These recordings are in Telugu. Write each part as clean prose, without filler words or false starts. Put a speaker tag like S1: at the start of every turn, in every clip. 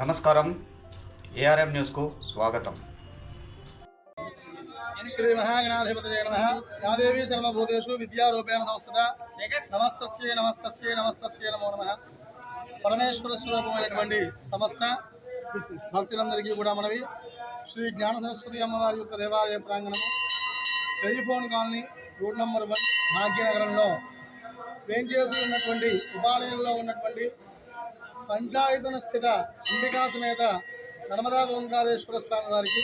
S1: నమస్కారం, ఏఆర్ఎం న్యూస్కు స్వాగతం.
S2: శ్రీ మహాగణాధిపతయే నమః. యాదేవి సర్వభూతేషు విద్యారూపేణ సంస్థితా నమస్తస్యై నమస్తస్యై నమస్తస్యై నమో నమః. పరమేశ్వర స్వరూపమైనటువంటి సమస్త భక్తులందరికీ కూడా మనవి. శ్రీ జ్ఞాన సరస్వతి అమ్మవారి యొక్క దేవాలయ ప్రాంగణము టెలిఫోన్ కాలనీ రోడ్ నంబర్ 1 భాగ్యనగరంలో వేంచేసి ఉన్నటువంటి ఉపాలయంలో ఉన్నటువంటి పంచాయతన స్థిత అంబికా సమేత నర్మదా ఓంకారేశ్వర స్వామి వారికి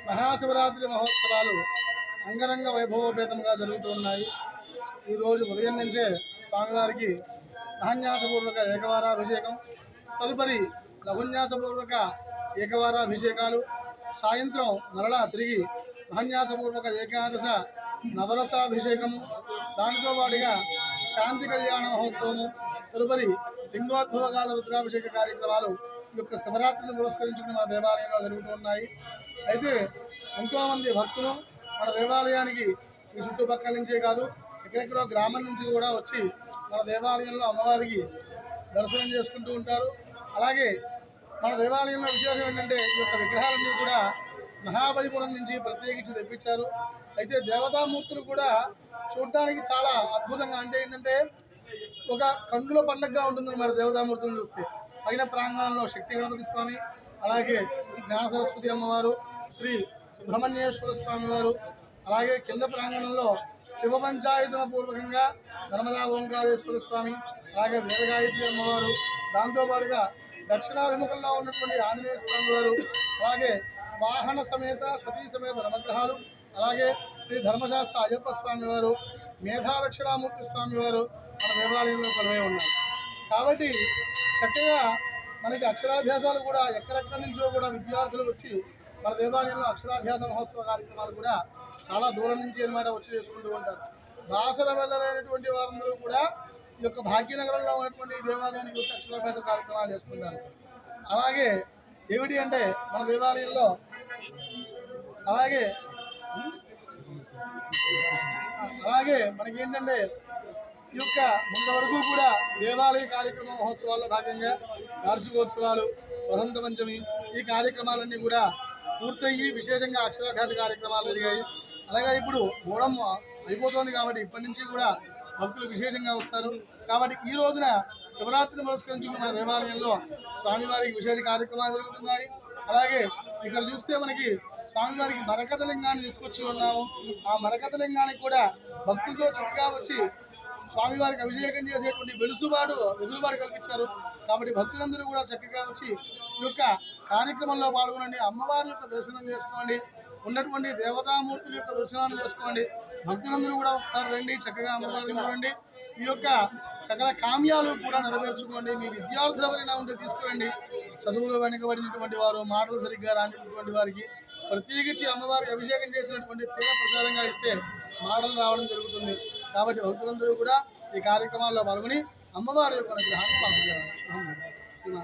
S2: మహాశివరాత్రి మహోత్సవాలు అంగరంగ వైభవోపేతంగా జరుగుతున్నాయి. ఈరోజు ఉదయం నుంచే స్వామివారికి మహాన్యాసపూర్వక ఏకవారాభిషేకం, తదుపరి లఘున్యాసపూర్వక ఏకవారాభిషేకాలు, సాయంత్రం మరలా తిరిగి మహాన్యాసపూర్వక ఏకాదశ నవరసాభిషేకము, దానితో పాటుగా శాంతి కళ్యాణ మహోత్సవము, తదుపరి లింగోద్భవకాల రుద్రాభిషేక కార్యక్రమాలు ఈ యొక్క శివరాత్రిని పురస్కరించుకుని మన దేవాలయంలో జరుగుతున్నాయి. అయితే ఎంతోమంది భక్తులు మన దేవాలయానికి ఈ చుట్టుపక్కల నుంచే కాదు, ఎక్కడెక్కడో గ్రామం నుంచి కూడా వచ్చి మన దేవాలయంలో అమ్మవారికి దర్శనం చేసుకుంటూ ఉంటారు. అలాగే మన దేవాలయంలో విశేషం ఏంటంటే ఈ యొక్క విగ్రహాలన్నీ కూడా మహాబలిపురం నుంచి ప్రత్యేకించి తెప్పించారు. అయితే దేవతామూర్తులు కూడా చూడడానికి చాలా అద్భుతంగా, అంటే ఏంటంటే ఒక కన్నుల పండగగా ఉంటుంది మన దేవతామూర్తులను చూస్తే. పైన ప్రాంగణంలో శక్తి గణపతి స్వామి, అలాగే జ్ఞాన సరస్వతి అమ్మవారు, శ్రీ సుబ్రహ్మణ్యేశ్వర స్వామి వారు, అలాగే కింద ప్రాంగణంలో శివ పంచాయతన పూర్వకంగా నర్మదా ఓంకారేశ్వర స్వామి, అలాగే వేదగాయత్రి అమ్మవారు, దాంతోపాటుగా దక్షిణాభిముఖంలో ఉన్నటువంటి ఆంజనేయ స్వామి వారు, అలాగే వాహన సమేత సతీ సమేత నవగ్రహాలు, అలాగే శ్రీ ధర్మశాస్త్ర అయ్యప్ప స్వామి వారు, మేధా దక్షిణామూర్తి స్వామి వారు మన దేవాలయంలో కొలువై ఉన్నారు. కాబట్టి చక్కగా మనకి అక్షరాభ్యాసాలు కూడా ఎక్కడెక్కడి నుంచో కూడా విద్యార్థులు వచ్చి మన దేవాలయంలో అక్షరాభ్యాస మహోత్సవ కార్యక్రమాలు కూడా చాలా దూరం నుంచి అన్నమాట వచ్చి చేసుకుంటూ ఉంటారు. బాసర వెళ్ళలేనటువంటి వారందరూ కూడా ఈ యొక్క భాగ్యనగరంలో ఉన్నటువంటి దేవాలయానికి వచ్చి అక్షరాభ్యాస కార్యక్రమాలు చేసుకుంటారు. అలాగే ఏమిటి అంటే మన దేవాలయంలో అలాగే మనకేంటంటే ఈ యొక్క ముందు వరకు కూడా దేవాలయ కార్యక్రమ మహోత్సవాల్లో భాగంగా వార్షికోత్సవాలు, వసంత పంచమి, ఈ కార్యక్రమాలన్నీ కూడా పూర్తయ్యి విశేషంగా అక్షరాభ్యాస కార్యక్రమాలు జరిగాయి. అలాగే ఇప్పుడు మూడం అయిపోతుంది కాబట్టి ఇప్పటి నుంచి కూడా భక్తులు విశేషంగా వస్తారు. కాబట్టి ఈ రోజున శివరాత్రిని పురస్కరించుకున్న మన దేవాలయంలో స్వామివారికి విశేష కార్యక్రమాలు జరుగుతున్నాయి. అలాగే ఇక్కడ చూస్తే మనకి స్వామివారికి మరకత లింగాన్ని తీసుకొచ్చి ఉన్నాము. ఆ మరకత లింగానికి కూడా భక్తులతో చక్కగా వచ్చి స్వామివారికి అభిషేకం చేసేటువంటి వెసులుబాటు కల్పించారు. కాబట్టి భక్తులందరూ కూడా చక్కగా వచ్చి ఈ యొక్క కార్యక్రమంలో పాల్గొనండి, అమ్మవారి యొక్క దర్శనం చేసుకోండి, ఉన్నటువంటి దేవతామూర్తుల యొక్క దర్శనాన్ని చేసుకోండి. భక్తులందరూ కూడా ఒకసారి రండి, చక్కగా అమ్మవారిని చూడండి. ఈ యొక్క సకల కామ్యాలు కూడా నెరవేర్చుకోండి. మీ విద్యార్థులు ఎవరైనా ఉంటే తీసుకురండి. చదువులో వెనుకబడినటువంటి వారు, మాటలు సరిగ్గా రానిటువంటి వారికి ప్రత్యేకించి అమ్మవారికి అభిషేకం చేసినటువంటి తీవ్ర ప్రసాదంగా ఇస్తే మాటలు రావడం జరుగుతుంది. కాబట్టి భక్తులందరూ కూడా ఈ కార్యక్రమాల్లో పాల్గొని అమ్మవారి యొక్క అనుగ్రహాన్ని పొందుతారు.